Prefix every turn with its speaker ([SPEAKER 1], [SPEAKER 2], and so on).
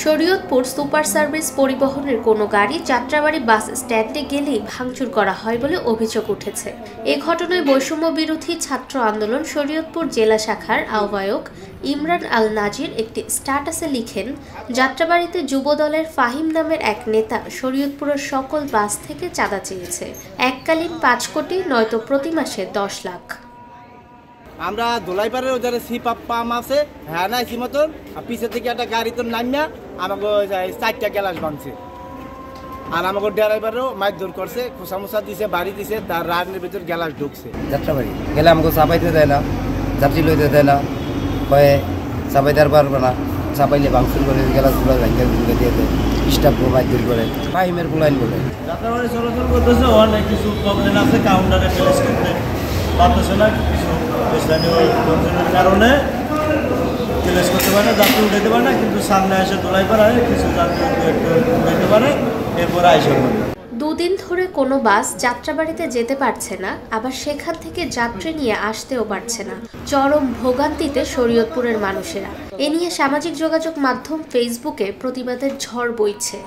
[SPEAKER 1] Shariatpur super service পরিবহনের কোনো গাড়ি যাত্রাবাড়ী বাস স্ট্যান্ডে গেলেই ভাঙচুর করা হয় বলে অভিযোগ উঠেছে। এ ঘটনায় বৈষম্য বিরোধী ছাত্র আন্দোলন শরীয়তপুর জেলা শাখার আহ্বায়ক ইমরান আল নাজির একটি স্ট্যাটাসে লিখেন, যাত্রাবাড়ীতে যুবদলের ফাহিম নামের এক নেতা শরীয়তপুরের সকল বাস থেকে চাঁদা চেয়েছে, এককালীন 5 কোটি নয়তো প্রতি মাসে 10 লাখ।
[SPEAKER 2] আমরা দোলাইপাড়ের ওদের সিপাম আছে, হ্যাঁ না মতন পিছের থেকে একটা গাড়ি তো নামিয়া আমাকে 4টা গ্যালাস ভাঙছে। আর আমাকে ড্রাইভারও মারধর করছে, খোসামোসা দিছে, বাড়ি দিছে, তার রানের ভিতর গ্যালাস ঢুকছে।
[SPEAKER 3] যাত্রাবাড়ি গেলে আমাকে চাপাইতে দেয় না, যাত্রী লইতে দেয় না, কয়ে চাপাইতে আর পারবে না, চাপাইলে ভাঙচুর করে গ্যালাসগুলো ভাঙিয়ে দিয়ে দেয়, স্টাফ মারধর করে, ফাহিমের পোলাইন বলে।
[SPEAKER 4] যাত্রাবাড়ি চলাচল করতেছে, অনেক কিছু প্রবলেম আছে, কাউন্টারে প্লেস করতে পারতেছে না, কিছু স্থানীয় লোকজনের কারণে প্লেস করতে পারে না, যাত্রী উঠাইতে পারে না, কিন্তু সামনে এসে দোলাইপাড়ায় কিছু যাত্রী একটু উঠাইতে পারে, এরপরে আইসা পড়ে।
[SPEAKER 1] দুদিন ধরে কোনো বাস যাত্রাবাড়িতে যেতে পারছে না, আবার সেখান থেকে যাত্রী নিয়ে আসতেও পারছে না। চরম ভোগান্তিতে শরীয়তপুরের মানুষেরা। এ নিয়ে সামাজিক যোগাযোগ মাধ্যম ফেসবুকে প্রতিবাদের ঝড় বইছে।